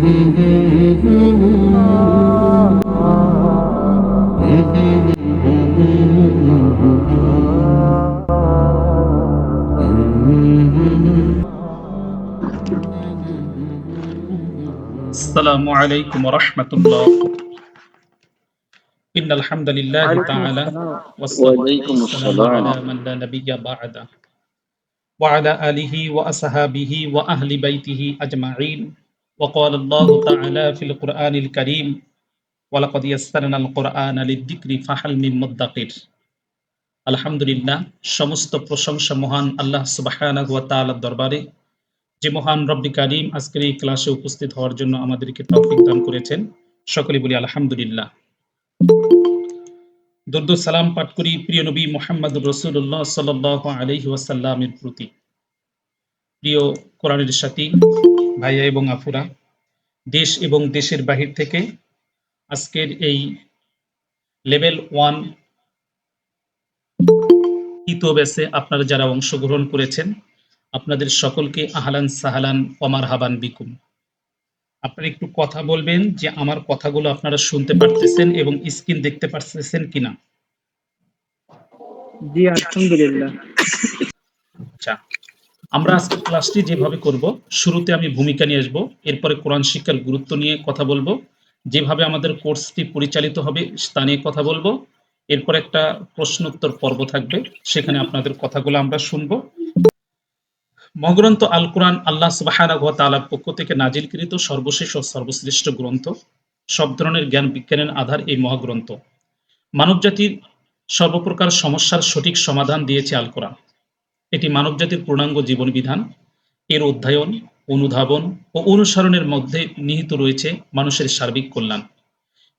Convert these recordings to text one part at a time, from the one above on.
আসসালামু আলাইকুম ওয়া রাহমাতুল্লাহ। ইন্নাল হামদালিল্লাহি ওয়ালাইকুম তাআলা আসসালাম। ওয়াসসালাতু ওয়ালাইকুম ওয়াসসালামু আসসালাম। আলা মান লা নাবিয়্যা বা'দা ওয়া আলা আলিহি ওয়া আসহাবিহি ওয়া আহলি বাইতিহি আজমাইন। ওয়া ক্বালা আল্লাহু তাআলা ফিল কুরআনিল কারীম ওয়া লাকাদ ইয়াসসারনাল কুরআনা লিয-যিকরি ফাহাল মিন মুদ্দাকির। আলহামদুলিল্লাহ, সমস্ত প্রশংসা মহান আল্লাহ সুবহানাহু ওয়া তাআলার দরবারে, যে মহান রব্বি কারীম আজকের এই ক্লাসে উপস্থিত হওয়ার জন্য আমাদেরকে তৌফিক দান করেছেন। সকলে বলি আলহামদুলিল্লাহ। দরুদ সালাম পাঠ করি প্রিয় নবী মুহাম্মদুর রাসূলুল্লাহ সাল্লাল্লাহু আলাইহি ওয়াসাল্লামের প্রতি। প্রিয় কোরআনের সাথী ভাইয়া এবং আফুরা, দেশ এবং দেশের বাহির থেকে আজকের এই লেভেল 1 তৃতীয় ব্যাচে আপনারা যারা অংশগ্রহণ করেছেন, আপনাদের সকলকে আহলান সাহলান ওয়া মারহাবান বিকুম। আপনারা একটু কথা বলবেন যে আমার কথাগুলো আপনারা শুনতে পারতেছেন এবং স্ক্রিন দেখতে পারতেছেন কিনা। জি, আলহামদুলিল্লাহ। আচ্ছা, আমরা আজকের ক্লাসটি যেভাবে করব, শুরুতে আমি ভূমিকা নিয়ে আসবো, এরপরে কোরআন শিক্ষার গুরুত্ব নিয়ে কথা বলবো, যেভাবে আমাদের কোর্সটি পরিচালিত হবে তা নিয়ে কথা বলবো। এরপর একটা প্রশ্নোত্তর পর্ব থাকবে, সেখানে আপনাদের কথাগুলো আমরা শুনবো। মহাগ্রন্থ আল কোরআন আল্লাহ সুবহানাহু ওয়া তাআলার পক্ষ থেকে নাজিলকৃত সর্বশেষ ও সর্বশ্রেষ্ঠ গ্রন্থ। সব ধরনের জ্ঞান বিজ্ঞানের আধার এই মহাগ্রন্থ। মানবজাতির সর্বপ্রকার সমস্যার সঠিক সমাধান দিয়েছে আল কোরআন। এটি মানবজাতির পূর্ণাঙ্গ জীবন বিধান। এর অধ্যয়ন, অনুধাবন ও অনুসরণের মধ্যে নিহিত রয়েছে মানুষের সার্বিক কল্যাণ।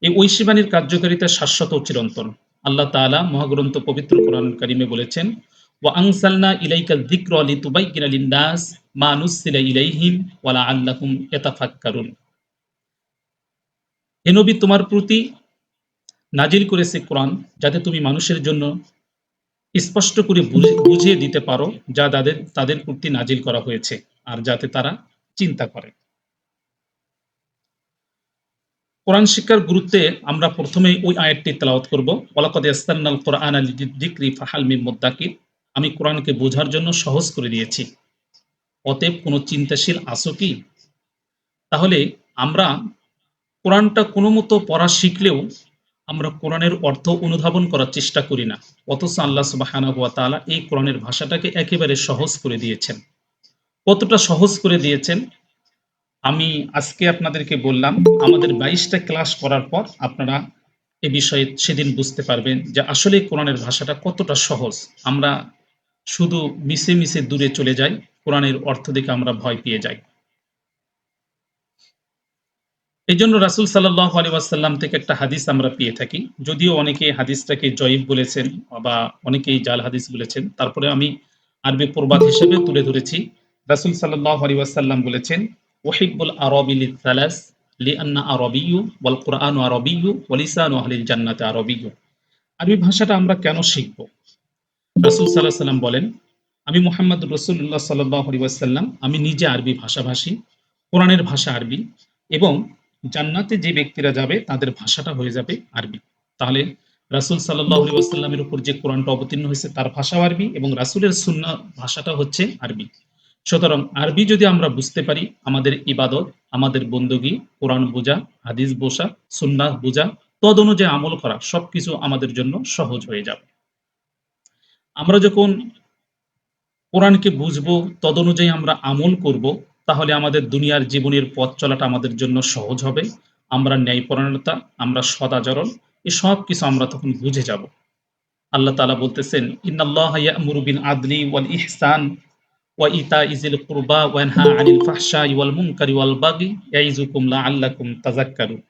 এই ঐশীবাণীর কার্যকারিতা শাশ্বত ও চিরন্তন। আল্লাহ তাআলা মহাগ্রন্থ পবিত্র কোরআনুল কারীমে বলেছেন, ওয়া আনসালনা ইলাইকা যিকরা লিতুবাইয়িনা লিন-নাস মা নুজ্জিলা ইলাইহিম ওয়া লাআল্লাহুম ইয়াতাফাক্কারুন। হে নবী, তোমার প্রতি নাজিল করেছে কোরআন, যাতে তুমি মানুষের জন্য স্পষ্ট করে বুঝিয়ে দিতে পারো যা তাদের প্রতি নাজিল করা হয়েছে, আর যাতে তারা চিন্তা করে। কোরআন শিক্ষার গুরুত্বে আমরা প্রথমেই ওই আয়াতটি তেলাওয়াত করব, ওয়ালাকাদ ইয়াসসারনাল কুরআনা লিযিকরি ফাহাল মিন মুদ্দাকির। আমি কোরআনকে বোঝার জন্য সহজ করে দিয়েছি, অতএব কোনো চিন্তাশীল আছো কি? তাহলে আমরা কোরআনটা কোনো মতো পড়া শিখলেও আমরা কোরআনের অর্থ অনুধাবন করার চেষ্টা করি না, অথচ আল্লাহ সুবহানাহু ওয়া তাআলা এই কোরআনের ভাষাটাকে একেবারে সহজ করে দিয়েছেন। কতটা সহজ করে দিয়েছেন আমি আজকে আপনাদেরকে বললাম, আমাদের ২২টা ক্লাস করার পর আপনারা এ বিষয়ে সেদিন বুঝতে পারবেন যে আসলে কোরআনের ভাষাটা কতটা সহজ। আমরা শুধু মিশে মিশে দূরে চলে যাই, কোরআনের অর্থ দেখে আমরা ভয় পেয়ে যাই। এই জন্য রাসূল সাল্লাল্লাহু আলাইহি ওয়াসাল্লাম থেকে একটা হাদিস আমরা পেয়ে থাকি, যদিও অনেকে হাদিসটাকে জয়ীফ বলেছেন বা অনেকেই জাল হাদিস বলেছেন, তারপরে আমি আরবি প্রবাদ হিসেবে তুলে ধরেছি। রাসূল সাল্লাল্লাহু আলাইহি ওয়াসাল্লাম বলেছেন, ওয়াহিব্বুল আরাবি লিসালাস লিআন্না আরাবিয়্যু ওয়াল কুরআনু আরাবিয়্যু ওয়া লিসানু আহলিল জান্নাতি আরাবিয়্যু। আরবি ভাষাটা আমরা কেন শিখব? রাসূল সাল্লাল্লাহু আলাইহি ওয়াসাল্লাম বলেন, আমি মুহাম্মদুর রাসূলুল্লাহ সাল্লাল্লাহু আলাইহি ওয়াসাল্লাম, আমি নিজে আরবি ভাষাভাষী, কোরআনের ভাষা আরবি, এবং জান্নাতে যে ব্যক্তিরা যাবে তাদের ভাষাটা হয়ে যাবে আরবি। তাহলে রাসূল সাল্লাল্লাহু আলাইহি ওয়াসাল্লামের উপর যে কোরআনটা অবতীর্ণ হয়েছে তার ভাষাও আরবি এবং রাসূলের সুন্নাহ ভাষাটা হচ্ছে আরবি। সুতরাং আরবি যদি আমরা বুঝতে পারি, আমাদের ইবাদত, আমাদের বন্দগি, কোরআন বোঝা, হাদিস বোঝা, সুন্নাহ বোঝা, তদ অনুযায়ী আমল করা সবকিছু আমাদের জন্য সহজ হয়ে যাবে। আমরা যখন কোরআনকে বুঝবো, তদনুযায়ী আমরা আমল করব, তাহলে আমাদের দুনিয়ার জীবনের পথ চলাটা আমাদের জন্য সহজ হবে। আমরা ন্যায়পরায়ণতা, আমরা সদাচরণ, এই সব কিছু আমরা তখন বুঝে যাব। আল্লাহ তাআলা বলতেছেন, ইন্নাল্লাহা ইয়া'মুরু বিল আদলি ওয়াল ইহসান ওয়া ইতাইজিল কুরবা ওয়া ইয়ানহা আনিল ফাহশাই ওয়াল মুনকারি ওয়াল বাগি ইয়াইযুকুম লাআল্লাকুম তাযাক্কারুন।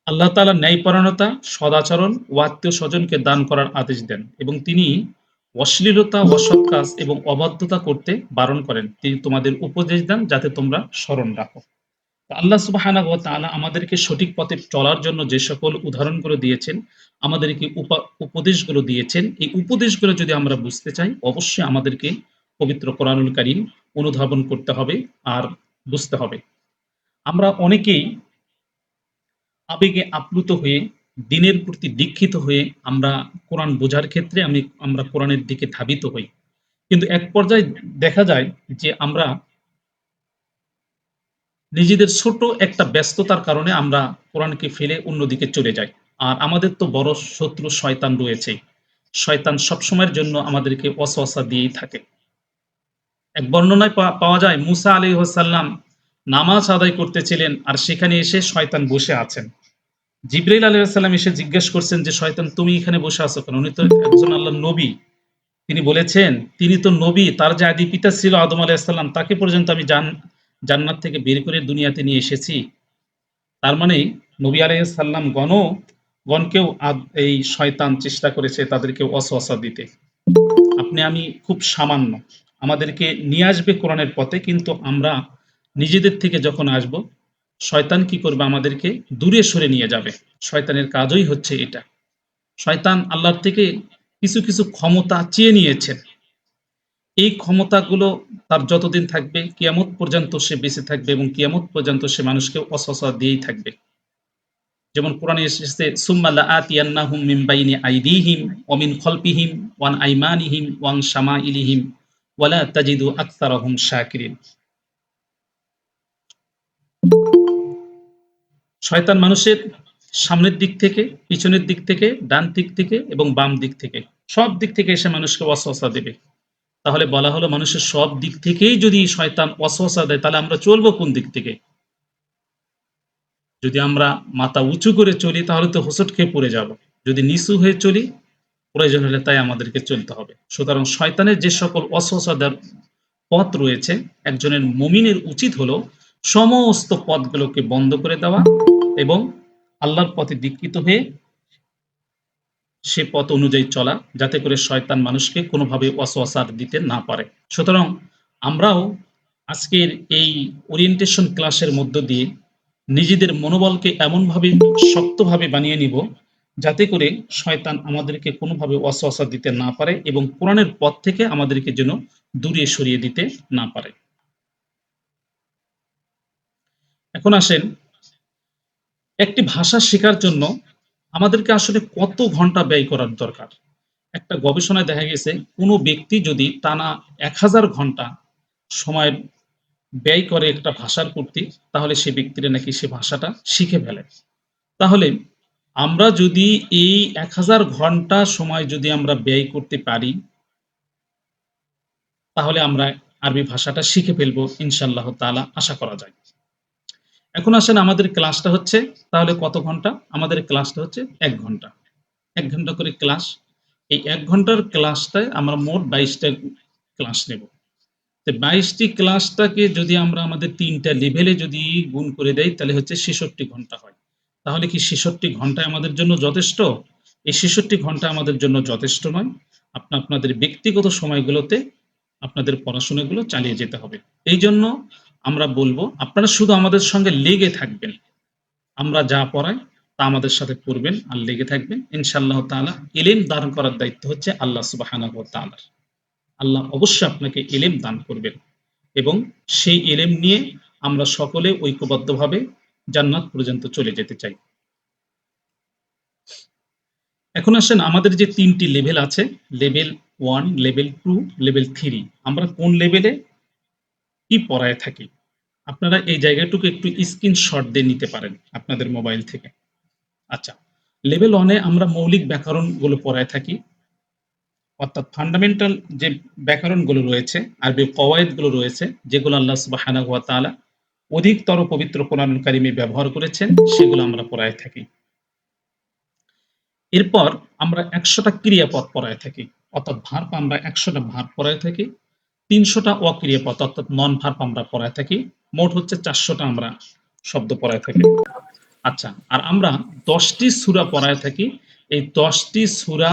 আল্লাহ তাআলা ন্যায়পরায়ণতা, সদাচরণ ও আত্মীয়-স্বজনকে দান করার আদেশ দেন এবং তিনি অশ্লীলতা, অসৎ কাজ এবং অবাধ্যতা করতে বারণ করেন। তিনি তোমাদের উপদেশ দেন যাতে তোমরা স্মরণ রাখো। তো আল্লাহ সুবহানাহু ওয়া তাআলা আমাদেরকে সঠিক পথে চলার জন্য যে সকল উদাহরণগুলো দিয়েছেন, আমাদেরকে উপদেশগুলো দিয়েছেন, এই উপদেশগুলো যদি আমরা বুঝতে চাই, অবশ্যই আমাদেরকে পবিত্র কোরআনুল কারীম অনুধাবন করতে হবে আর বুঝতে হবে। আমরা অনেকেই আবেগে আপ্লুত হয়ে দিনের প্রতি দীক্ষিত হয়ে আমরা কোরআন বোঝার ক্ষেত্রে আমরা কোরআনের দিকে ধাবিত হই। কিন্তু এক পর্যায়ে দেখা যায় যে আমরা নিজেদের ছোট একটা ব্যস্ততার কারণে আমরা কোরআনকে ফেলে অন্যদিকে চলে যাই। আর আমাদের তো বড় শত্রু শয়তান রয়েছেই। শয়তান সবসময়ের জন্য আমাদেরকে ওয়াসওয়াসা দিয়েই থাকে। এক বর্ণনায় পাওয়া যায় মুসা আলাইহিস সালাম নামাজ আদায় করতেছিলেন আর সেখানে এসে শয়তান বসে আছেন। জিবরাইল আলাইহিস সালাম এসে জিজ্ঞেস করছেন যে, "শয়তান তুমি এখানে বসে আছো কেন? উনি তো একজন আল্লাহর নবী।" তিনি বলেছেন, "তিনি তো নবী, তার যে আদি পিতা ছিল আদম আলাইহিস সালাম তাকে পর্যন্ত আমি জান্নাত থেকে বের করে দুনিয়াতে নিয়ে এসেছি।" তার মানে নবী আলাইহিস সালাম গণকেও এই শয়তান চেষ্টা করেছে তাদেরকে ওয়াসওয়াসা দিতে। আপনি আমি খুব সামান্য। আমাদেরকে নিয়ে আসবে কোরআনের পথে, কিন্তু আমরা নিজেদের থেকে যখন আসব, শয়তান কি করবে? আমাদেরকে দূরে সরে নিয়ে যাবে। শয়তানের কাজই হচ্ছে এটা। শয়তান আল্লাহর থেকে কিছু ক্ষমতা চেয়ে নিয়েছেন। এই ক্ষমতাগুলো তার যতদিন থাকবে কিয়ামত পর্যন্ত সে বেঁচে থাকবে এবং কিয়ামত পর্যন্ত সে মানুষকে ওয়াসওয়াসা দিয়েই থাকবে। যেমন কোরআনে এসেছে, "সুম্মা লাআতিয়ান্নাহুম মিন বাইনি আইদিহিম ওয়া মিন খালফিহিম ওয়া আন আইমানিহিম ওয়া আন শামাইলিহিম ওয়া লা তাজিদু আকসারাহুম শাকিরিন।" শয়তান মানুষের সামনের দিক থেকে, পিছনের দিক থেকে, ডান দিক থেকে এবং বাম দিক থেকে, সব দিক থেকে এসে মানুষকে ওয়াসওয়াসা দেবে। তাহলে বলা হলো মানুষের সব দিক থেকেই যদি শয়তান ওয়াসওয়াসা দেয় তাহলে আমরা চলবো কোন দিক থেকে? যদি আমরা মাথা উঁচু করে চলি তাহলে তো হোঁচট খেয়ে পড়ে যাব। যদি নিচু হয়ে চলি, প্রয়োজন হলে তাই আমাদেরকে চলতে হবে। সুতরাং শয়তানের যে সকল ওয়াসওয়াসা দেওয়ার পথ রয়েছে, একজনের মুমিনের উচিত হলো সমস্ত পথগুলোকে বন্ধ করে দেওয়া এবং আল্লাহর পথে দীক্ষিত হয়ে সে পথ অনুযায়ী চলা, যাতে করে শয়তান মানুষকে কোনোভাবে ওয়াসওয়াসা দিতে না পারে। সুতরাং আমরাও আজকের এই ওরিয়েন্টেশন ক্লাসের মধ্য দিয়ে নিজেদের মনোবলকে এমনভাবে শক্তভাবে বানিয়ে নিব, যাতে করে শয়তান আমাদেরকে কোনোভাবে ওয়াসওয়াসা দিতে না পারে এবং কোরআনের পথ থেকে আমাদেরকে যেন দূরে সরিয়ে দিতে না পারে। এখন আসেন, একটি ভাষা শেখার জন্য আমাদেরকে আসলে কত ঘন্টা ব্যয় করার দরকার? একটা গবেষণায় দেখা গেছে কোনো ব্যক্তি যদি টানা ১,০০০ ঘন্টা সময় ব্যয় করে একটা ভাষার প্রতি, তাহলে সে ব্যক্তিরা নাকি সে ভাষাটা শিখে ফেলে। তাহলে আমরা যদি এই ১,০০০ ঘন্টা সময় যদি আমরা ব্যয় করতে পারি, তাহলে আমরা আরবি ভাষাটা শিখে ফেলবো ইনশাআল্লাহ তাআলা, আশা করা যায়। এখন আসেন, আমাদের ক্লাসটা হচ্ছে তাহলে কত ঘন্টা? আমাদের ক্লাসটা হচ্ছে ১ ঘন্টা। ১ ঘন্টা করে ক্লাস। এই ১ ঘন্টার ক্লাসটায় আমরা মোট ২২ টা ক্লাস নেব। তো ২২ টি ক্লাসটাকে যদি আমরা আমাদের ৩ টা লেভেলে যদি গুণ করে দেই, তাহলে হচ্ছে ৬৬ ঘন্টা হয়। তাহলে কি ৬৬ ঘন্টায় আমাদের জন্য যথেষ্ট? এই ৬৬ ঘন্টা আমাদের জন্য যথেষ্ট নয়। আপনাদের ব্যক্তিগত সময়গুলোতে আপনাদের পড়াশোনাগুলো চালিয়ে যেতে হবে। এইজন্য আমরা বলব, আপনারা শুধু আমাদের সঙ্গে লেগে থাকবেন। আমরা যা পড়াই তা আমাদের সাথে পড়বেন আর লেগে থাকবেন। ইনশাআল্লাহ তাআলা ইলম দান করার দায়িত্ব হচ্ছে আল্লাহ সুবহানাহু ওয়া তাআলার। আল্লাহ অবশ্যই আপনাকে ইলম দান করবেন এবং সেই ইলম নিয়ে আমরা সকলে ঐক্যবদ্ধভাবে জান্নাত পর্যন্ত চলে যেতে চাই। এখন আসেন, আমাদের যে ৩ টি লেভেল আছে, লেভেল ১, লেভেল ২, লেভেল ৩, আমরা কোন লেভেলে কি পড়ায়ে থাকি? আপনারা এই জায়গাটুকু একটু স্ক্রিনশট দিয়ে নিতে পারেন আপনাদের মোবাইল থেকে। আচ্ছা, লেভেল ১ এ আমরা মৌলিক ব্যাকরণগুলো পড়ায়ে থাকি। অর্থাৎ ফান্ডামেন্টাল যে ব্যাকরণগুলো রয়েছে, আরবি কওয়ায়েদগুলো রয়েছে, যেগুলো আল্লাহ সুবহানাহু ওয়া তাআলা অধিকতর পবিত্র কোরআনুল কারিমে ব্যবহার করেছেন, সেগুলো আমরা পড়ায়ে থাকি। এরপর আমরা ১০০ টা ক্রিয়াপদ পড়ায়ে থাকি। অর্থাৎ ভার্ব আমরা ১০০ টা ভার্ব পড়ায়ে থাকি। ৩০০ টা অক্রিয়াপদ অর্থাৎ নন ভার্ব আমরা পড়ায়ে থাকি। মোট হচ্ছে ৪০০ টা আমরা শব্দ পড়ায়ে থাকি। আচ্ছা, আর আমরা ১০ টি সূরা পড়ায়ে থাকি। এই ১০ টি সূরা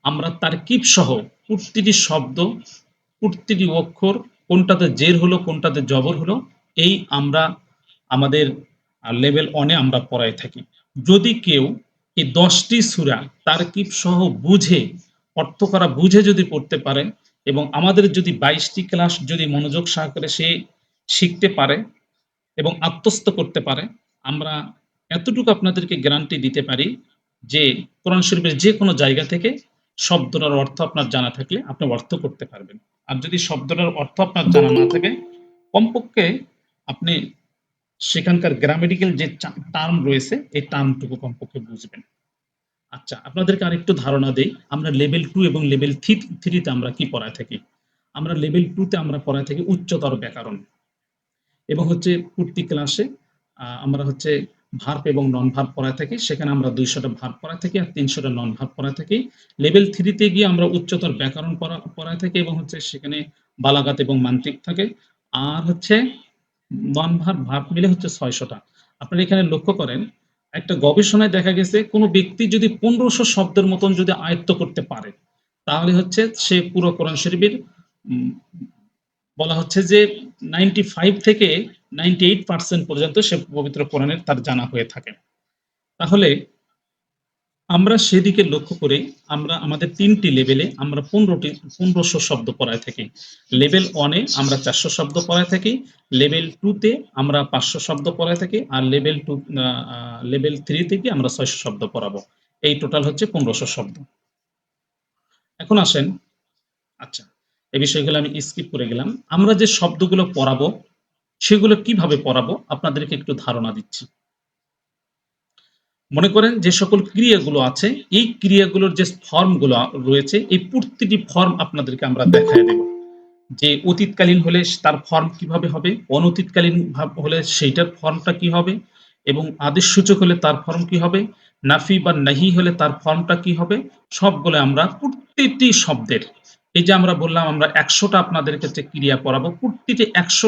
আমরা তারকিব সহ প্রতিটি শব্দ, প্রতিটি অক্ষর, কোনটাতে জের হলো, কোনটাতে জবর হলো, এই আমরা আমাদের লেভেল 1 এ আমরা পড়ায়ে থাকি। যদি কেউ এই ১০ টি সূরা তারকিব সহ বুঝে, অর্থ করা বুঝে যদি পড়তে পারে এবং আমাদের যদি ২২ টি ক্লাস যদি মনোযোগ সহকারে সে শিখতে পারে, এবং আত্মস্থ করতে পারে, আমরা এতটুকু আপনাদেরকে গ্যারান্টি দিতে পারি যে কোরআন শরীফের যে কোনো জায়গা থেকে শব্দটার অর্থ আপনার জানা থাকলে আপনি অর্থ করতে পারবেন। আর যদি শব্দটার অর্থ আপনার জানা না থাকে, কমপক্ষে আপনি সেখানকার গ্রামেটিক্যাল যে টার্ম রয়েছে এই টার্মটুকু কমপক্ষে বুঝবেন। আচ্ছা, আপনাদেরকে আরেকটু ধারণা দেই, আমরা লেভেল 2 এবং লেভেল 3 তে আমরা কি পড়ায় থাকি। আমরা লেভেল 2 তে আমরা পড়ায় থাকি উচ্চতর ব্যাকরণ, এবং হচ্ছে প্রতি ক্লাসে আমরা হচ্ছে ভার্ব এবং নন ভার্ব পড়ায় থাকি। সেখানে আমরা 200টা ভার্ব পড়ায় থাকি আর 300টা নন ভার্ব পড়ায় থাকি। লেভেল 3 তে গিয়ে আমরা উচ্চতর ব্যাকরণ পড়ায় থাকি, এবং হচ্ছে সেখানে বালাগাত এবং মান্তিক থাকে। আর হচ্ছে নন ভার্ব ভার্ব মিলে হচ্ছে 600টা। আপনারা এখানে লক্ষ্য করেন, একটা গবেষণায় দেখা গেছে কোন ব্যক্তি যদি 1500 শব্দের মতন যদি আয়ত্ত করতে পারে, তাহলে হচ্ছে সে পুরো কোরআন শরীফের বলা হচ্ছে যে 95 থেকে 98% পর্যন্ত সে পবিত্র কোরআনের তার জানা হয়ে থাকে। তাহলে আমরা সেদিকে লক্ষ্য করে আমরা আমাদের 3টি লেভেলে আমরা 1500 শব্দ পড়ায় থাকি। লেভেল 1 এ আমরা 400 শব্দ পড়ায় থাকি, লেভেল 2 তে আমরা 500 শব্দ পড়ায় থাকি, আর লেভেল 3 থেকে আমরা 600 শব্দ পড়াবো। এই টোটাল হচ্ছে 1500 শব্দ। এখন আসেন, আচ্ছা, এই বিষয়গুলো আমি স্কিপ করে গেলাম। আমরা যে শব্দগুলো পড়াবো সেগুলো কিভাবে পড়াবো আপনাদেরকে একটু ধারণা দিচ্ছি। মনে করেন যে সকল ক্রিয়াগুলো আছে, এই ক্রিয়াগুলোর যে ফর্মগুলো রয়েছে, এই প্রতিটি ফর্ম আপনাদেরকে আমরা দেখায় দেব। যে অতীতকালীন হলে তার ফর্ম কিভাবে হবে, অনতীতকালীন হলে সেইটার ফর্মটা কি হবে, এবং আদেশ সূচক হলে তার ফর্ম কি হবে, নাফি বা নাহি হলে তার ফর্মটা কি হবে, সবগুলো আমরা প্রত্যেকটি শব্দের, এই যে আমরা বললাম আমরা 100টা আপনাদের কাছে ক্রিয়া পড়াবো, প্রতিটি 100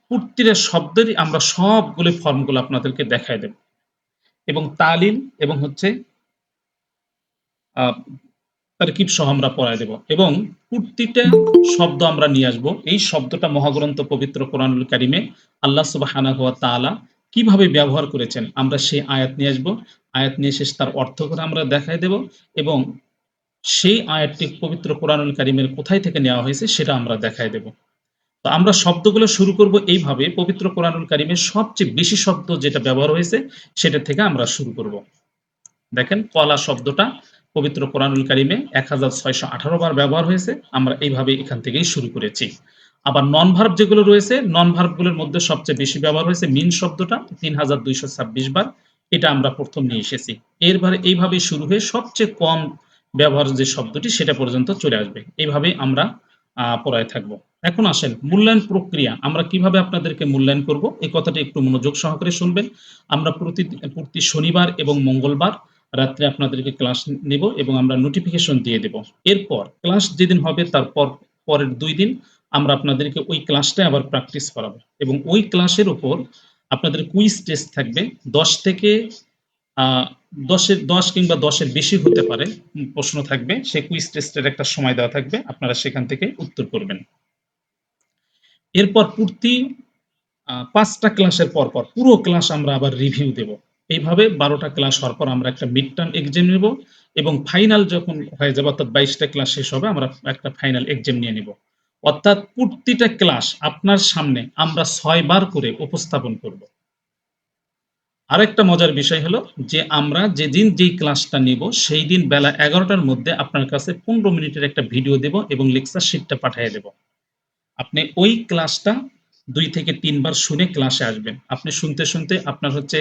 প্রতিটা শব্দেরই আমরা সবগুলো ফর্মগুলো আপনাদেরকে দেখায় দেব, এবং তালিল এবং হচ্ছে আহ তারকিব সহ আমরা পড়ায় দেব, এবং প্রতিটা শব্দ আমরা নিয়ে আসবো। এই শব্দটা মহাগ্রন্থ পবিত্র কোরআনুল কারিমে আল্লাহ সুবহানাহু ওয়া তাআলা কিভাবে ব্যবহার করেছেন, আমরা সেই আয়াত নিয়ে আসবো। আয়াত নিয়ে শেষ তার অর্থ করে আমরা দেখায় দেব, এবং সেই আয়াতটি পবিত্র কোরআনুল কারিমের কোথায় থেকে নেওয়া হয়েছে সেটা আমরা দেখায় দেব। তো আমরা শব্দগুলো শুরু করব এইভাবে, পবিত্র কোরআনুল কারিমের সবচেয়ে বেশি শব্দ যেটা ব্যবহার হয়েছে সেটা থেকে আমরা শুরু করব। দেখেন, কলা শব্দটা পবিত্র কোরআনুল কারিমে 1618 বার ব্যবহার হয়েছে। আমরা এইভাবে এখান থেকেই শুরু করেছি। আবার নন ভার্ব যেগুলো রয়েছে, নন ভার্বগুলোর মধ্যে সবচেয়ে বেশি ব্যবহার হয়েছে মিন শব্দটা 3226 বার, এটা আমরা প্রথম নিয়ে এসেছি। এরবারে এইভাবে শুরু হয়ে সবচেয়ে কম ব্যবহার যে শব্দটি সেটা পর্যন্ত চলে আসবে। এইভাবে আমরা পড়ায় থাকবো। এখন আসেন মূল্যায়ন প্রক্রিয়া, আমরা কিভাবে আপনাদেরকে মূল্যায়ন করব এই কথাটি একটু মনোযোগ সহকারে শুনবেন। আমরা প্রতি শনিবার এবং মঙ্গলবার রাত্রে আপনাদেরকে ক্লাস নেব, এবং আমরা নোটিফিকেশন দিয়ে দেব। এরপর ক্লাস যেদিন হবে তারপর পরের 2 দিন আমরা আপনাদেরকে ওই ক্লাসটা আবার প্র্যাকটিস করাবো, এবং ওই ক্লাসের উপর আপনাদের কুইজ টেস্ট থাকবে। 10 থেকে 10 কিংবা 10-এর বেশি হতে পারে প্রশ্ন থাকবে। সেই কুইজ টেস্টের একটা সময় দেওয়া থাকবে, আপনারা সেখান থেকে উত্তর করবেন। এরপর প্রতি 5টা ক্লাসের পর পুরো ক্লাস আমরা আবার রিভিউ দেব। এইভাবে 12টা ক্লাস হওয়ার পর আমরা একটা মিড টার্ম এক্সাম নেব, এবং ফাইনাল যখন হয়ে যাবে, অর্থাৎ 22টা ক্লাস শেষ হবে, আমরা একটা ফাইনাল এক্সাম নিয়ে নিব। অর্থাৎ প্রতিটা ক্লাস আপনার সামনে আমরা 6 বার করে উপস্থাপন করব। আরেকটা মজার বিষয় হলো যে আমরা যেদিন যেই ক্লাসটা নিব সেই দিন বেলা 11টার মধ্যে আপনার কাছে 15 মিনিটের একটা ভিডিও দেব, এবং লেকচার শিটটা পাঠিয়ে দেব। আপনি ওই ক্লাসটা 2 থেকে 3 বার শুনে ক্লাসে আসবেন। আপনি শুনতে শুনতে আপনার হচ্ছে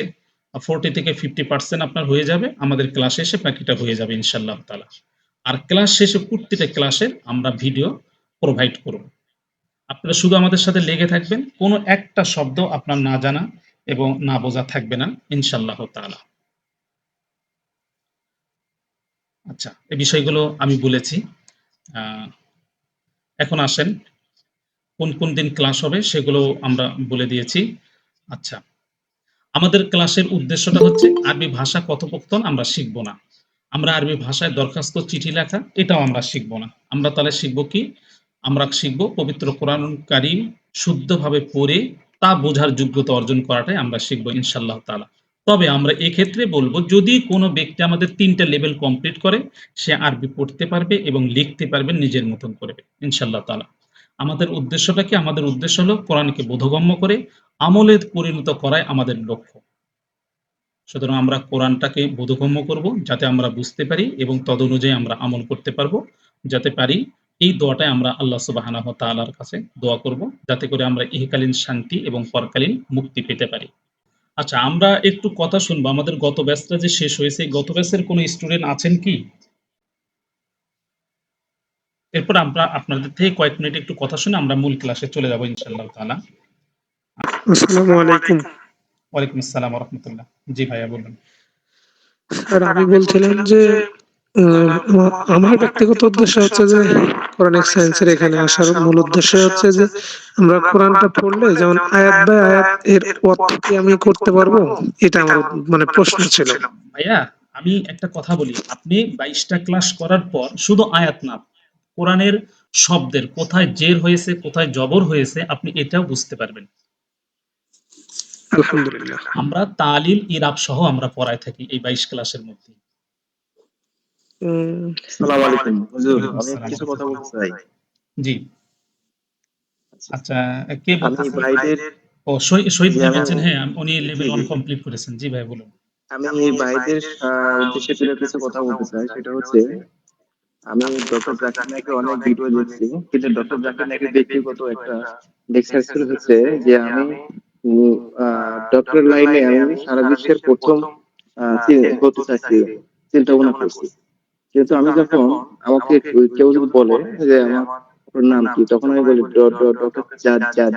40 থেকে 50% আপনার হয়ে যাবে। আমাদের ক্লাসে এসে বাকিটা হয়ে যাবে ইনশাআল্লাহ তাআলা। আর ক্লাস শেষে প্রত্যেকটা ক্লাসের আমরা ভিডিও প্রোভাইড করব। আপনারা শুধু আমাদের সাথে লেগে থাকবেন, কোনো একটা শব্দ আপনার না জানা এবং না বোঝা থাকবে না ইনশাআল্লাহ তাআলা। আচ্ছা, এই বিষয়গুলো আমি বলেছি। এখন আসেন কোন কোন দিন ক্লাস হবে সেগুলো আমরা বলে দিয়েছি। আচ্ছা, আমাদের ক্লাসের উদ্দেশ্যটা হচ্ছে আরবি ভাষা কথোপকথন আমরা শিখব না। আমরা আরবি ভাষায় দরখাস্ত চিঠি লেখা এটাও আমরা শিখব না। আমরা তাহলে শিখব কি? আমরা শিখব পবিত্র কোরআনুল কারীম শুদ্ধভাবে পড়ে তা বোঝার যোগ্যতা অর্জন করাটাই আমরা শিখব ইনশাআল্লাহ তাআলা। তবে আমরা এক্ষেত্রে বলব, যদি কোনো ব্যক্তি আমাদের 3টা লেভেল কমপ্লিট করে, সে আরবি পড়তে পারবে এবং লিখতে পারবে নিজের মতন করে ইনশাআল্লাহ তাআলা। আমাদের উদ্দেশ্যটা কি? আমাদের উদ্দেশ্য হলো কোরআনকে বোধগম্য করে আমলে পরিণত করাই আমাদের লক্ষ্য। সুতরাং আমরা কোরআনটাকে বোধগম্য করব যাতে আমরা বুঝতে পারি এবং তদনুযায়ী আমরা আমল করতে পারবো, যাতে পারি। এই দোয়াটাই আমরা আল্লাহ সুবহানাহু ওয়া তাআলার কাছে দোয়া করব, যাতে করে আমরা ইহকালীন শান্তি এবং পরকালীন মুক্তি পেতে পারি। আচ্ছা, আমরা একটু কথা শুনবো। আমাদের গত ব্যাচটা যে শেষ হয়েছে, গত ব্যাচের কোনো স্টুডেন্ট আছেন কি? এরপর আমরা আপনাদের থেকে কয়েক মিনিট একটু কথা শুনে আমরা মূল ক্লাসে চলে যাব ইনশাআল্লাহ তাআলা। আসসালামু আলাইকুম। ওয়ালাইকুম আসসালাম ওয়া রাহমাতুল্লাহ। জি ভাইয়া বলুন। স্যার আমি বলছিলাম যে আমার ব্যক্তিগত উদ্দেশ্য হচ্ছে যে কোরআনিক সায়েন্সের এখানে আসার মূল উদ্দেশ্য হচ্ছে যে আমরা কোরআনটা পড়লে যেমন আয়াত বাই আয়াত এর অর্থ কি আমি করতে পারবো, এটা আমার মানে প্রশ্ন ছিল। ভাইয়া আমি একটা কথা বলি, আপনি 22টা ক্লাস করার পর শুধু আয়াত না, কোরআনের শব্দের কোথায় জের হয়েছে কোথায় জবর হয়েছে আপনি এটাও বুঝতে পারবেন। আলহামদুলিল্লাহ। আমরা তালিল ইরাব সহ আমরা পড়ায় থাকি এই 22 ক্লাসের মধ্যে। আসসালামু আলাইকুম হুজুর, ওয়ালাইকুম আমি আসসালাম। কিছু কথা বলতে চাই। জি। আচ্ছা, কে আমি বলতেছেন? বাইরের ও শহীদ জি ভাই আমি বলছেন। হ্যাঁ, উনি জি লেভেল 1 জি কমপ্লিট করেছেন। জি ভাই বলুন। আমি বাইরের উদ্দেশ্যে তুলে কিছু কথা বলতে চাই। সেটা হচ্ছে আমি ডক্টর জাকির নায়কের অনেক ভিডিও দেখছি, কিন্তু ডক্টর জাকির নায়কের ব্যক্তিগত একটা ডিসকাশন হচ্ছে যে আমি ডক্টর লাইনে আমি সারা বিশ্বের প্রথম হতে চাচ্ছি, চিন্তা ভাবনা করছি। কিন্তু আমি যখন আমাকে কেউ যদি বলে যে আমার আপনার নাম কি, তখন আমি বলি ডক্টর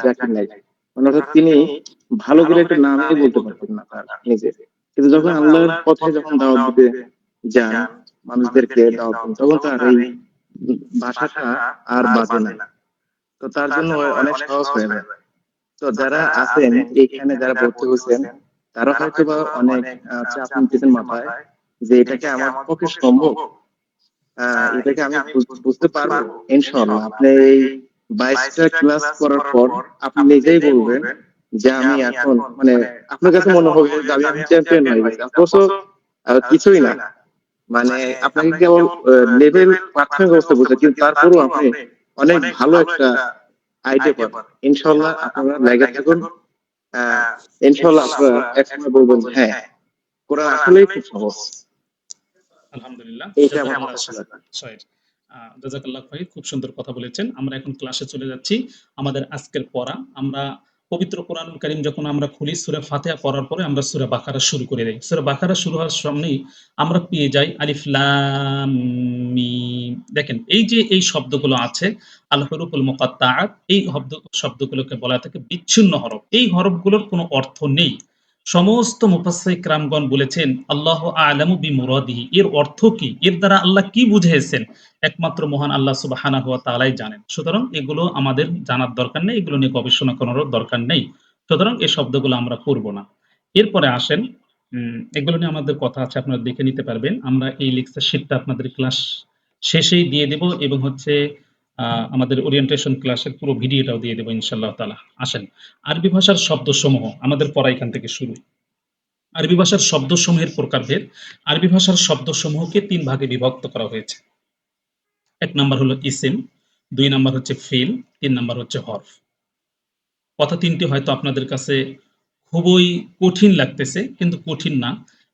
জাকির নাইক। মানে অর্থাৎ তিনি ভালো করে একটা নামই বলতে পারতেন না তার নিজে। কিন্তু যখন আল্লাহর পথে যখন দাওয়াত দিতে যান, মানুষদেরকে দাওয়াত দেন, তখন তার এই ভাষাটা আর বাজে না। তো তার জন্য অনেক সহজ হয়ে যায়। তো যারা আছেন এখানে, যারা ভর্তি হয়েছেন, তারা হয়তো বা অনেক চাপ নিতেছেন মাথায় যে এটাকে আমার পক্ষে সম্ভব, এটাকে আমি বুঝতে পারবো। ইনশাআল্লাহ আপনি এই 22টা ক্লাস করার পর আপনি নিজেই বলবেন যে আমি এখন মানে আপনার কাছে মনে হবে যে আমি চ্যাম্পিয়ন হয়ে গেছি। অথচ কিছুই না, মানে আপনাকে কেবল লেভেল প্রাথমিক অবস্থা বুঝে, কিন্তু তারপরেও আপনি অনেক ভালো একটা আইডিয়া পাবেন। ইনশাআল্লাহ আপনারা লেগে থাকুন। আহ ইনশাআল্লাহ আপনারা একসময় বলবেন যে হ্যাঁ, কোরআন আসলেই খুব সহজ। আলহামদুলিল্লাহ। এইটা আমার জাযাকাল্লাহ কথা ছিল। শহীদ। জাযাকাল্লাহ ভাই, খুব সুন্দর কথা বলেছেন। আমরা এখন ক্লাসে চলে যাচ্ছি। আমাদের আজকের পড়া, আমরা পবিত্র কোরআনুল কারীম যখন আমরা খুলি সূরা ফাতিহা পড়ার পরে আমরা সূরা বাকারা শুরু করে দেই। সূরা বাকারা শুরু হওয়ার সামনেই আমরা পেয়ে যাই আলিফ লাম মিম। দেখেন এই যে এই শব্দগুলো আছে আল হুরুফুল মুকাত্তাআত, এই শব্দগুলোকে বলা থাকে বিচ্ছিন্ন হরফ। এই হরফগুলোর কোনো অর্থ নেই। সমস্ত মুফাসসির কিরামগণ বলেছেন আল্লাহু আ'লামু বিমুরাদিহি, এর অর্থ কি, এর দ্বারা আল্লাহ কি বুঝিয়েছেন একমাত্র মহান আল্লাহ সুবহানাহু ওয়া তাআলাই জানেন। সুতরাং এগুলো আমাদের জানার দরকার নেই, এগুলো নিয়ে গবেষণা করারও দরকার নেই। সুতরাং এই শব্দগুলো আমরা পড়ব না। এরপরে আসেন, এগুলো নিয়ে আমাদের কথা আছে, আপনারা দেখে নিতে পারবেন। আমরা এই লেকচার শিটটা আপনাদের ক্লাস শেষেই দিয়ে দেব এবং হচ্ছে আমাদের ওরিয়েন্টেশন ক্লাসের পুরো ভিডিওটাও দিয়ে দেব ইনশাআল্লাহ তাআলা। আসেন, আরবি ভাষার শব্দসমূহ আমাদের পড়া এখান থেকে শুরু। আরবি ভাষার শব্দসমূহের প্রকারভেদ। আরবি ভাষার শব্দসমূহকে ৩ ভাগে বিভক্ত করা হয়েছে। ১ নাম্বার হলো ইসিম, ২ নাম্বার হচ্ছে ফিল, ৩ নাম্বার হচ্ছে হরফ। কথা ৩টি হয়তো আপনাদের কাছে খুবই কঠিন লাগতেছে, কিন্তু কঠিন না।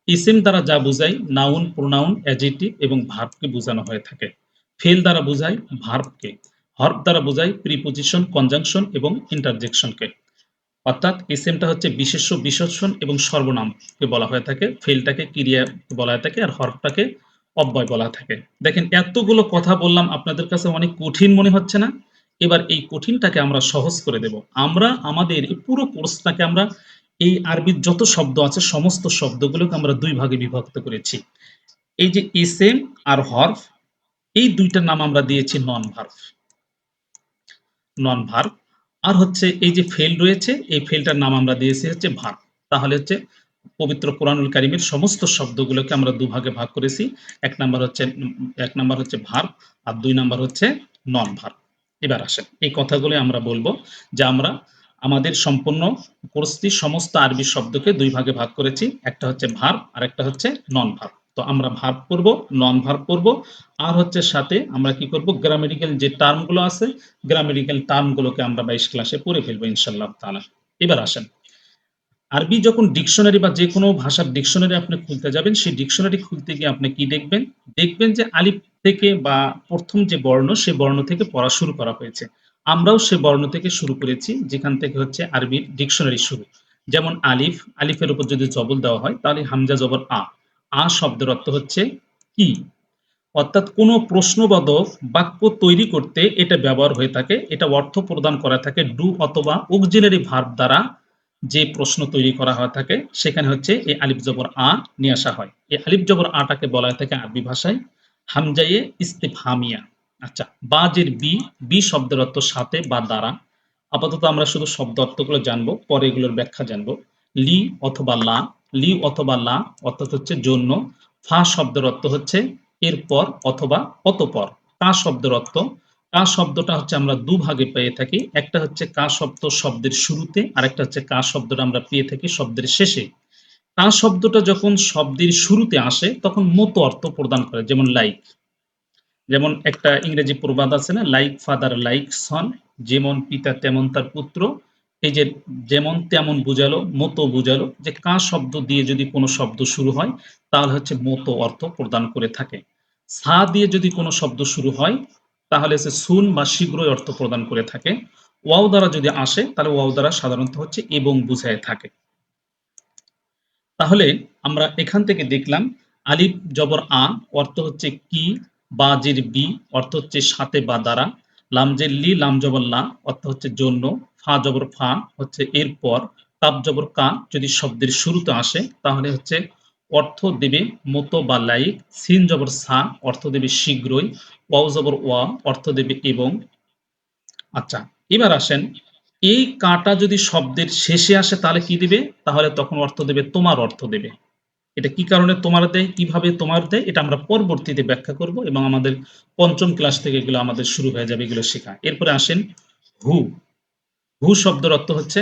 ইসিম দ্বারা যা বোঝায় নাউন, প্রোনাউন, অ্যাডজেক্টিভ এবং ভার্বকে বোঝানো হয়ে থাকে। ফেল দ্বারা বোঝায় ভার্বকে। হরফ দ্বারা বোঝায় প্রিপোজিশন, কনজাংশন এবং ইন্টারজেকশনকে। অর্থাৎ ইসিমটা হচ্ছে বিশেষ্য, বিশেষণ এবং সর্বনামকে বলা হয়ে থাকে। ফেলটাকে ক্রিয়া বলা হয়ে থাকে আর হরফটাকে অব্যয় বলা থাকে। দেখেন এতগুলো কথা বললাম, আপনাদের কাছে অনেক কঠিন মনে হচ্ছে না? এবার এই কঠিনটাকে আমরা সহজ করে দেব। আমরা আমাদের এই পুরো কোর্সটাকে আমরা এই আরবির যত শব্দ আছে সমস্ত শব্দগুলোকে আমরা ২ ভাগে বিভক্ত করেছি। এই যে ইসিম আর হরফ, এই ২টার নাম আমরা দিয়েছি নন ভার্ব। নন ভার্ব। আর হচ্ছে এই যে ফেল রয়েছে, এই ফেলটার নাম আমরা দিয়েছি হচ্ছে ভার্ব। তাহলে হচ্ছে পবিত্র কোরআনুল কারীমের সমস্ত শব্দগুলোকে আমরা ২ ভাগে ভাগ করেছি। ১ নাম্বার হচ্ছে ভার্ব আর ২ নাম্বার হচ্ছে নন ভার্ব। এবার আসেন এই কথাগুলো আমরা বলবো যে আমরা আমাদের সম্পূর্ণ কোর্সটি সমস্ত আরবি শব্দকে ২ ভাগে ভাগ করেছি। একটা হচ্ছে ভার্ব আর একটা হচ্ছে নন ভার্ব। তো আমরা ভার্ব পড়ব, নন ভার্ব পড়ব, আর হচ্ছে সাথে আমরা কি করব, গ্রামাটিক্যাল যে টার্মগুলো আছে গ্রামাটিক্যাল টার্মগুলোকে আমরা ২২ ক্লাসে পড়ে ফেলবো ইনশাআল্লাহ তাআলা। এবার আসেন আরবি যখন ডিকশনারি বা যে কোনো ভাষার ডিকশনারি আপনি খুলতে যাবেন, সেই ডিকশনারি খুলতে গিয়ে আপনি কি দেখবেন? দেখবেন যে আলিফ থেকে বা ১ম যে বর্ণ, সে বর্ণ থেকে পড়া শুরু করা হয়েছে। আমরাও সে বর্ণ থেকে শুরু করেছি, যেখান থেকে হচ্ছে আরবির ডিকশনারি শুরু। যেমন আলিফ, আলিফের উপর যদি জবর দেওয়া হয়, তাহলে হামজা জবর আ। আ শব্দের অর্থ হচ্ছে কি? অর্থাৎ কোনো প্রশ্নবোধক বাক্য তৈরি করতে এটা ব্যবহার হয়ে থাকে। এটা অর্থ প্রদান করা থাকে ডু অথবা অক্সিলারি ভার্ব দ্বারা যে প্রশ্ন তৈরি করা হয়ে থাকে, সেখানে হচ্ছে এই আলিফ জবর আ নিয়ে আসা হয়। এই আলিফ জবর আটাকে বলা হয়ে থাকে আরবি ভাষায় হামজায়ে ইস্তিফহামিয়া। আচ্ছা, বাজের বি, বি শব্দের অর্থ সাথে বা দ্বারা। আপাতত আমরা শুধু শব্দ অর্থগুলো জানবো, পরে এগুলোর ব্যাখ্যা জানবো। লি অথবা লা, লি অথবা লা অর্থাৎ হচ্ছে জন্য। ফা শব্দের অর্থ হচ্ছে এরপর অথবা অতঃপর। কা শব্দের অর্থ, কা শব্দটা হচ্ছে আমরা দুভাগে পেয়ে থাকি। একটা হচ্ছে কা শব্দ শব্দের শুরুতে, আর একটা হচ্ছে কা শব্দটা আমরা পেয়ে থাকি শব্দের শেষে। কা শব্দটা যখন শব্দের শুরুতে আসে তখন মতো অর্থ প্রদান করে, যেমন লাইক। যেমন একটা ইংরেজি প্রবাদ আছে না, লাইক ফাদার লাইক সন, যেমন পিতা তেমন তার পুত্র। এই যে যেমন তেমন বুঝালো, মতো বুঝালো, যে কা শব্দ দিয়ে যদি কোনো শব্দ শুরু হয় তাহলে হচ্ছে মতো অর্থ প্রদান করে থাকে। সা দিয়ে যদি কোনো শব্দ শুরু হয় তাহলে সে সুন বা শীঘ্রই অর্থ প্রদান করে থাকে। ওয়াও দ্বারা যদি আসে তাহলে ওয়াও দ্বারা সাধারণত হচ্ছে এবং বুঝায় থাকে। তাহলে আমরা এখান থেকে দেখলাম আলিফ জবর আ অর্থ হচ্ছে কি, বাজের বি অর্থ হচ্ছে সাথে বা দ্বারা, লামজের লি লাম জবর লা অর্থ হচ্ছে জন্য, ফা জবর ফা হচ্ছে এরপর, কাপ জবর কা যদি শব্দের শুরুতে আসে তাহলে হচ্ছে অর্থ দেবে মতো বা লাইক, সিন জবর সা অর্থ দেবে শীঘ্রই, ওয়াও জবর ওয়া অর্থ দেবে এবং। আচ্ছা, এবার আসেন, এই কাটা যদি শব্দের শেষে আসে তাহলে কি দিবে? তাহলে তখন অর্থ দেবে তোমার অর্থ দেবে। এটা কি কারণে তোমার দেয়, কিভাবে তোমার দেয়, এটা আমরা পরবর্তীতে ব্যাখ্যা করব এবং আমাদের পঞ্চম ক্লাস থেকে এগুলো আমাদের শুরু হয়ে যাবে এগুলো শেখা। এরপরে আসেন হু। হু শব্দের অর্থ হচ্ছে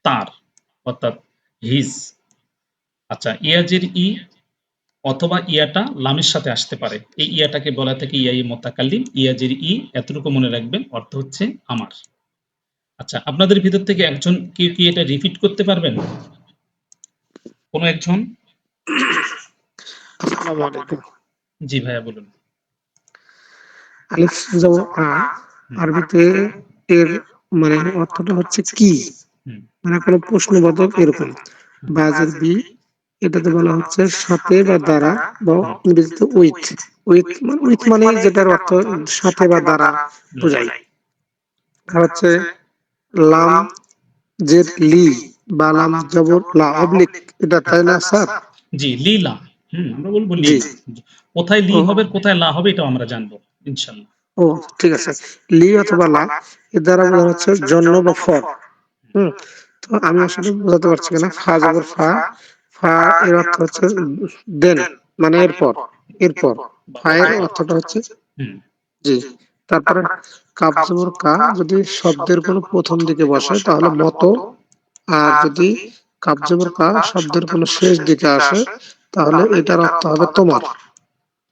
তার, অর্থাৎ হিজ। আচ্ছা, ইয়াজের ই অথবা ইয়াটা লামের সাথে আসতে পারে। এই ইয়াটাকে বলা থাকে ইয়াই মোতাকাল্লিম। ইয়াজের ই এতটুকু মনে রাখবেন, অর্থ হচ্ছে আমার। আচ্ছা, আপনাদের ভিতর থেকে একজন কেউ কি এটা রিপিট করতে পারবেন? কোনো একজন? আসসালামু আলাইকুম। জি ভাইয়া বলুন। আলিফ জবর আ, হুম, আরবিতে এর মানে অর্থটা হচ্ছে কি, হুম, মানে কোনো প্রশ্নবোধক এরকম। হুম, বাজের বি, এটাতে বলা হচ্ছে সাথে বা দ্বারা, বা হুম, ইংরেজিতে উইথ। উইথ মানে যেটার অর্থ সাথে বা দ্বারা বোঝায়। রাইট। আর হচ্ছে লাম জের লি বা লাম জবর লা অবলিক, এটা তাই না স্যার? জি, লীলা। আমরা বলবো জি। লীলা। কোথায় লি ও, হবে, কোথায় লা হবে এটাও আমরা জানবো ইনশাআল্লাহ। ও, ঠিক আছে। লি অথবা লা, এর দ্বারা বোঝানো হচ্ছে জন্য বা ফর। হুম। তো আমি আসলে বোঝাতে পারছি কিনা, ফা জবর ফা, ফা এর অর্থ হচ্ছে দেন, মানে এরপর, এরপর বা ফা এর অতঃপর। অর্থটা হচ্ছে হুম, জি। তারপরে কাপ জবর কা যদি শব্দের কোনো প্রথম দিকে বসে তাহলে মতো, আর যদি কাপ জবর কা শব্দের কোনো শেষ দিকে আসে তাহলে এটার অর্থ হবে তোমার।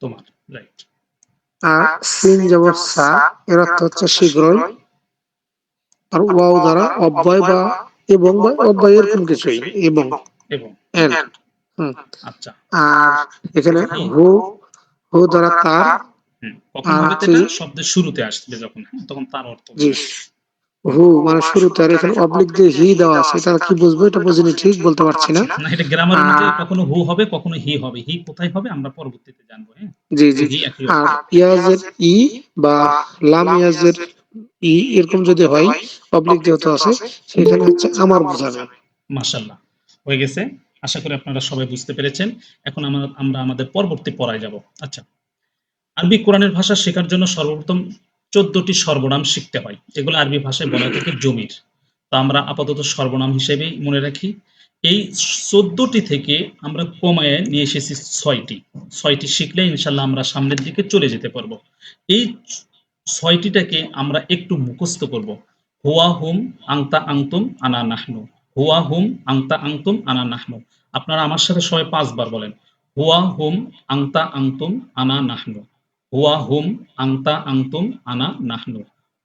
তোমার। রাইট। আর সিন জবর সা, এর অর্থ হচ্ছে শীঘ্রই। আর ওয়াও দ্বারা অব্যয় বা এবং বা অব্যয় এরকম কিছুই, এবং এবং। হুম, এন্ড। হুম। আচ্ছা। আর এখানে হি। হু, হু দ্বারা তার। কখন আর হবে তো হচ্ছে এটা শব্দের শুরুতে আসবে যখন, হ্যাঁ, তখন তার অর্থ জি, বোঝাবে। হু মানে শুরুতে, আর এখানে অবলিক দিয়ে হি দেওয়া আছে, এটা কি বুঝবো এটা বুঝিনি, ঠিক বলতে পারছি না। না, এটা গ্রামার অনুযায়ী আর কখনো হু হবে, কখনো হি হবে। হি কোথায় হবে আমরা পরবর্তীতে জানবো, হ্যাঁ। জি হু জি। হি একই আর অর্থ। ইয়াজের ই বা লাম ইয়াজের ই এরকম যদি হয়, অবলিক যেহেতু আছে, সেখানে হচ্ছে আমার বোঝাবে। মাশাআল্লাহ, হয়ে গেছে। আশা করি আপনারা সবাই বুঝতে পেরেছেন। এখন আমরা আমাদের পরবর্তী পড়ায় যাব। আচ্ছা, আরবি কোরআনের ভাষা শেখার জন্য সর্বপ্রথম ১৪টি সর্বনাম শিখতে হয়। এগুলো আরবি ভাষায় বলা থাকে জমির। তো আমরা আপাতত সর্বনাম হিসেবেই মনে রাখি। এই ১৪টি থেকে আমরা কমায়ে নিয়ে এসেছি ৬টি। ৬টি শিখলে ইনশাআল্লাহ আমরা সামনের দিকে চলে যেতে পারবো। এই ৬টিটাকে আমরা একটু মুখস্থ করব। হুয়া হুম, আংতা আংতুম, আনা নাহনু। হুয়া হুম, আংতা আংতুম, আনা নাহনু। আপনারা আমার সাথে সবাই ৫ বার বলেন। হুয়া হুম, আংতা আংতুম, আনা নাহনু। হুয়া হুম, আংতা আংতুম, আনা নাহনু।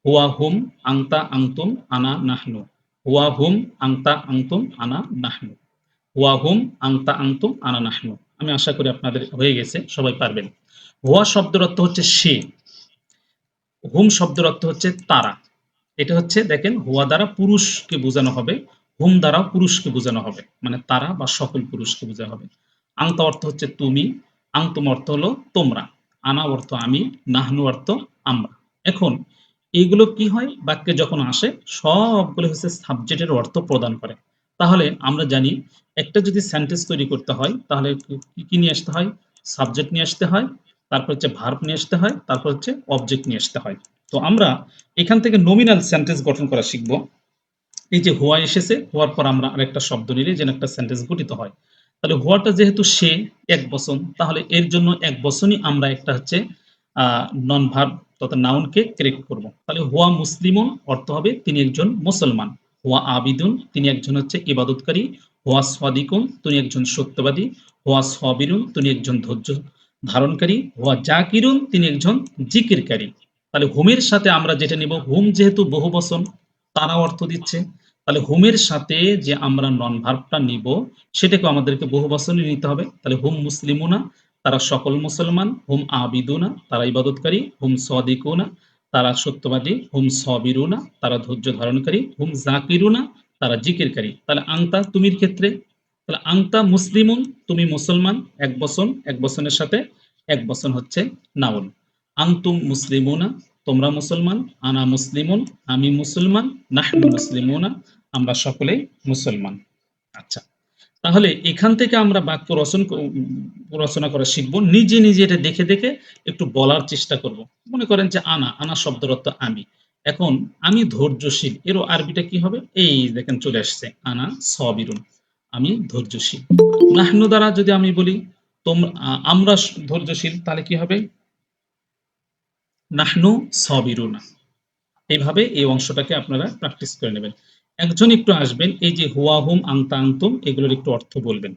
হুয়া হুম, আংতা আংতুম, আনা নাহনু। হুয়া হুম, আংতা আংতুম, আনা নাহনু। হুয়া হুম, আংতা আংতুম, আনা নাহনু। আমি আশা করি আপনাদের হয়ে গেছে, সবাই পারবেন। হুয়া শব্দের অর্থ হচ্ছে সে, হুম শব্দের অর্থ হচ্ছে তারা। এটা হচ্ছে দেখেন, হুয়া দ্বারা পুরুষকে বোঝানো হবে, হুম দ্বারাও পুরুষকে বোঝানো হবে, মানে তারা বা সকল পুরুষকে বোঝানো হবে। আংতা অর্থ হচ্ছে তুমি, আংতুম অর্থ হলো তোমরা, আনা অর্থ আমি, নাহনু অর্থ আমরা। এখন এইগুলো কি হয়, বাক্যে যখন আসে সবগুলো হচ্ছে সাবজেক্টের অর্থ প্রদান করে। তাহলে আমরা জানি একটা যদি সেন্টেন্স তৈরি করতে হয় তাহলে কি কি নিয়ে আসতে হয়? সাবজেক্ট নিয়ে আসতে হয়, তারপর হচ্ছে ভার্ব নিয়ে আসতে হয়, তারপর হচ্ছে অবজেক্ট নিয়ে আসতে হয়। তো আমরা এখান থেকে নমিনাল সেন্টেন্স গঠন করা শিখব। এই যে হুয়া এসেছে, হওয়ার পর আমরা আরেকটা শব্দ নিলে যেন একটা সেন্টেন্স গঠিত হয়। তাহলে হুয়াটা যেহেতু সে এক বচন, তাহলে এর জন্য এক বচনই আমরা একটা হচ্ছে নন ভার্ব তথা নাউনকে ক্রিয়েট করব। তাহলে হুয়া মুসলিমুন অর্থ হবে তিনি একজন মুসলমান। হুয়া আবিদুন তিনি একজন হচ্ছে ইবাদতকারী। হুয়া সাদিকুন তিনি একজন সত্যবাদী। হুয়া সাবিরুন তিনি একজন ধৈর্য ধারণকারী। হুয়া জাকিরুন তিনি একজন জিকিরকারী। তাহলে হুমের সাথে আমরা যেটা নিব, হুম যেহেতু বহু বচন, তারা অর্থ দিচ্ছে, তাহলে হুমের সাথে যে আমরা নন ভার্বটা নিব সেটাকে আমাদেরকে বহু বচনে নিতে হবে। তাহলে হুম মুসলিমুনা তারা সকল মুসলমান, হুম আবিদুনা তারা ইবাদতকারী, হুম সাদিকুনা তারা সত্যবাদী, হুম সাবিরুনা তারা ধৈর্য ধারণকারী, হুম জাকিরুনা তারা জিকিরকারী। তাহলে আংতা তুমির ক্ষেত্রে, তাহলে আংতা মুসলিমুন তুমি মুসলমান, এক বচন, এক বচনের সাথে এক বচন হচ্ছে নাউন। আনতুম মুসলিমুনা তোমরা মুসলমান, আনা মুসলিমুন আমি মুসলমান, নাহনু মুসলিমুনা আমরা সকলেই মুসলমান। আচ্ছা, তাহলে এখান থেকে আমরা বাক্য রচনা করা শিখবো, নিজে নিজে এটা দেখে দেখে একটু বলার চেষ্টা করব। মনে করেন যে আনা, আনা শব্দের অর্থ আমি। এখন আমি ধৈর্যশীল, এরও আরবিটা কি হবে? এই দেখেন চলে আসছে, আনা সবিরুন আমি ধৈর্যশীল। নাহনু দ্বারা যদি আমি বলি তোমরা আমরা ধৈর্যশীল, তাহলে কি হবে? নাহনু সবিরুনা। এইভাবে এই অংশটাকে আপনারা প্র্যাকটিস করে নেবেন। একজন একটু আসবেন, এই যে হুয়া হুম আংতা আংতুম এগুলোর একটু অর্থ বলবেন।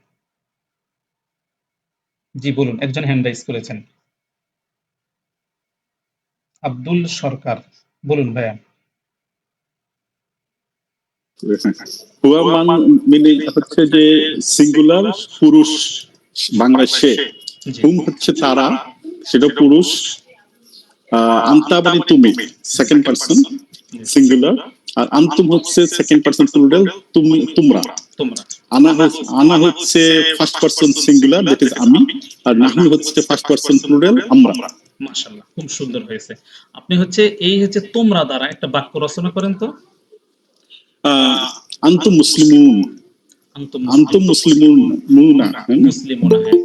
জি বলুন, একজন হ্যান্ড রাইজ করেছেন, আব্দুল সরকার, বলুন ভাইয়া। হুয়া মিনিং হচ্ছে যে সিঙ্গুলার পুরুষ, বাংলা সে। জি হুম হচ্ছে তারা, সেটা পুরুষ। আন্তা মানে তুমি, সেকেন্ড পার্সন সিঙ্গুলার। আর আন্তুম হচ্ছে সেকেন্ড পার্সন প্লুরাল, তুমি তোমরা। তোমরা। আনা হচ্ছে first person singular, that is আমি। আর নাহনু হচ্ছে ফার্স্ট পার্সন প্লুরাল, আমরা। মাশাআল্লাহ, খুব সুন্দর হয়েছে। আপনি হচ্ছে এই হচ্ছে তোমরা দ্বারা একটা বাক্য রচনা করেন তো। আন্তুম মুসলিমুন, আনতুম আন্তুম মুসলিমুন মুনা, হ্যাঁ না? মুসলিমুনা, হ্যাঁ।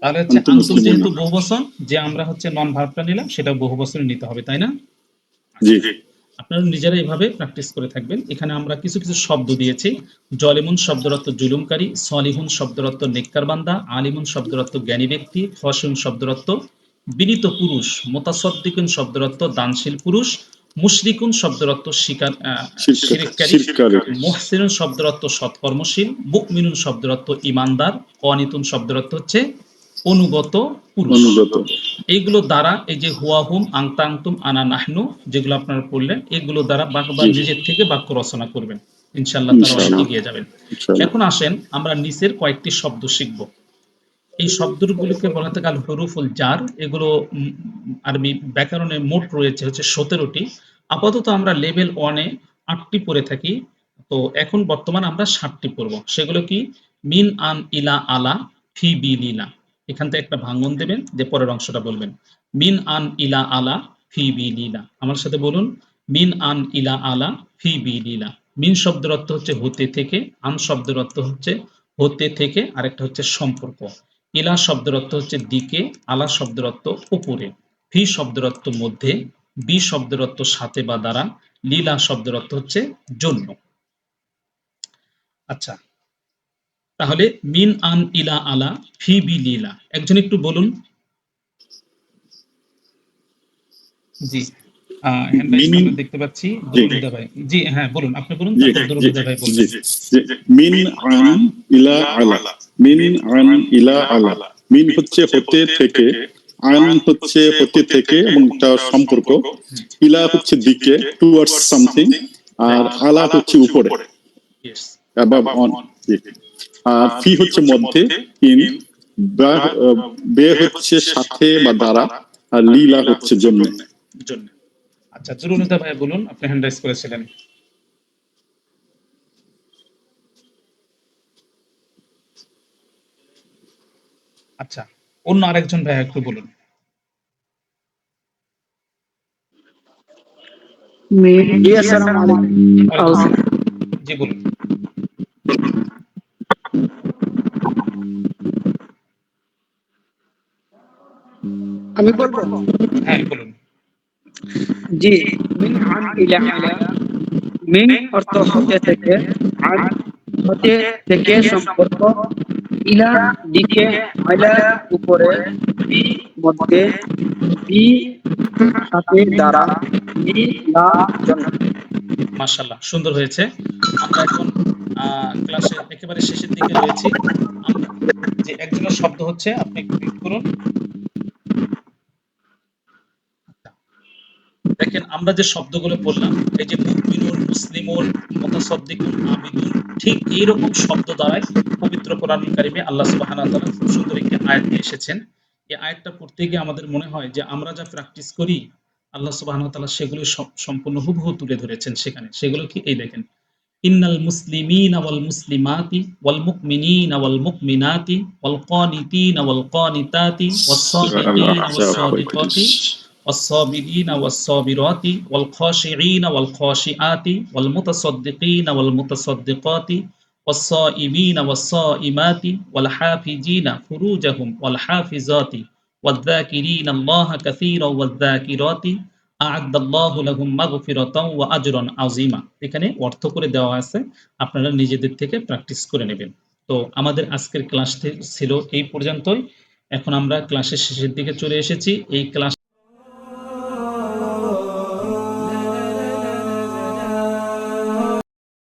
তাহলে হচ্ছে আন্তুম আনতুম মুসলিমুন, যেহেতু বহুবচন, যে আমরা হচ্ছে নন ভার্বটা নিলাম সেটা বহুবচনে নিতে হবে, তাই না? জি। আপনারা নিজেরা এইভাবে প্র্যাকটিস করে থাকবেন। এখানে আমরা কিছু কিছু শব্দ দিয়েছি। জলিমুন শব্দের অর্থ জুলুমকারী, সলিহুন শব্দের অর্থ নেককার বান্দা, আলিমুন শব্দের অর্থ জ্ঞানী ব্যক্তি, খসুন শব্দের অর্থ বিনীত পুরুষ, মোতাসদ্দিকুন শব্দের অর্থ দানশীল পুরুষ, মুশরিকুন শব্দের অর্থ শিরককারী, শিরকারী, মুহসিনুন শব্দের অর্থ সৎকর্মশীল, মুমিনুন শব্দের অর্থ ঈমানদার, কনিতুন শব্দের অর্থ হচ্ছে অনুগত পুরুষ। অনুগত। এইগুলো দ্বারা এই যে হুয়া হুম আংতা আংতুম আনা নাহনু যেগুলো আপনারা পড়লেন, এগুলো দ্বারা বারবার নিজের থেকে বাক্য রচনা করবেন, ইনশাআল্লাহ তারা অনেক ইনশাআল্লাহ, এগিয়ে যাবেন। ইনশাআল্লাহ। এখন আসেন আমরা নিচের কয়েকটি শব্দ শিখব। এই শব্দগুলোকে বলা থাকে আল হুরুফুল জার। এগুলো আরবি ব্যাকরণে মোট রয়েছে হচ্ছে 17টি। আপাতত আমরা লেভেল 1-এ 8টি পড়ে থাকি। তো এখন বর্তমান আমরা 7টি পড়ব। সেগুলো কি? মিন আন ইলা আলা ফি বি লীলা। এখান থেকে একটা ভাঙন দেবেন, যে পরের অংশটা বলবেন। মিন আন ইলা আলা ফি বি লীলা। আমার সাথে বলুন, মিন আন ইলা আলা ফি বি লীলা। মিন শব্দের অর্থ হচ্ছে হতে থেকে, আন শব্দের অর্থ হচ্ছে হতে থেকে, আরেকটা হচ্ছে সম্পর্ক। ইলা শব্দের অর্থ হচ্ছে দিকে, আলা শব্দের অর্থ উপরে, ফি শব্দের অর্থ মধ্যে, বি শব্দের অর্থ সাথে বা দ্বারা, লীলা শব্দের অর্থ হচ্ছে জন্য। আচ্ছা, তাহলে মিন আন ইলা আলা ফি বি লীলা, একজন একটু বলুন। জি, হ্যান্ড রাইজ মিনিং, আমরা দেখতে পাচ্ছি জি দুরুল ভাই। জি হ্যাঁ বলুন, আপনি বলুন, জি তারপর দুরুল জি ভাই জি বলবেন। জি। মিন আন ইলা আলা, মিন আন ইলা আলা। মিন হচ্ছে হতে থেকে, আন হচ্ছে হতে থেকে এবং একটা সম্পর্ক, ইলা হচ্ছে দিকে, টুয়ার্ডস সামথিং, আর আলা হচ্ছে উপরে, ইয়েস। Above on. আর ফি হচ্ছে মধ্যে, ইন বে হচ্ছে সাথে বা দ্বারা, আর লীলা হচ্ছে জন্য। জন্য। আচ্ছা, জুরুনিতা ভাই বলুন, আপনি হ্যান্ড রাইজ করেছিলেন। আচ্ছা, অন্য আরেকজন ভাই একটু বলুন। জি আসসালামু আলাইকুম। ওয়ালাইকুম আসসালাম। জি বলুন। আমি বলবো, হ্যাঁ বলুন। জি, মিন আন ইলা আলা, মিন অর্থ হতে থেকে, আন হতে থেকে সম্পর্ক, ইলা দিকে, আলা উপরে, বি মধ্যে, বি সাথে দ্বারা, বি লা জন্য। মাশাআল্লাহ, সুন্দর হয়েছে। আমরা এখন ক্লাসের একেবারে শেষের দিকে রয়েছি। আমরা যে একজনের শব্দ হচ্ছে, আপনি একটু মিউট করুন। দেখেন, আমরা যে শব্দগুলো বললাম, এই যে মুমিনুন, মুসলিমুন, মুতাসাদ্দিকুন, আবিদুন, ঠিক এইরকম শব্দ দ্বারাই পবিত্র কোরআনুল কারিমে আল্লাহ সুবহানাহু ওয়া তাআলা খুব সুন্দর একটি আয়াত নিয়ে এসেছেন। এই আয়াতটা পড়তে গিয়ে আমাদের মনে হয় যে আমরা যা প্র্যাকটিস করি, আল্লাহ সুবহানাহু ওয়া তাআলা সেগুলো সম্পূর্ণ হুবহু তুলে ধরেছেন সেখানে। সেগুলো কি? এই দেখেন, ইন্নাল মুসলিমিনা ওয়াল মুসলিমাতি ওয়াল মুমিনিনা ওয়াল মুমিনাতি ওয়াল কানিতিনা ওয়াল কানিতাতি ওয়াস সূরা আল সাদিকিনা ওয়াস আহজাব সাদিকাতি 35। والصابرين والصابرات والخاشعين والخاشعات والمتصدقين والمتصدقات والصائمين والصائمات والحافظين فروجهم والحافظات والذاكرين الله كثيرا والذاكرات أعد الله لهم مغفرة وأجرا عظيما। এখানে অর্থ করে দেওয়া আছে, আপনারা নিজেদের থেকে প্র্যাকটিস করে নেবেন। তো আমাদের আজকের ক্লাস ছিল এই পর্যন্তই। এখন আমরা ক্লাসের শেষের দিকে চলে এসেছি। এই ক্লাস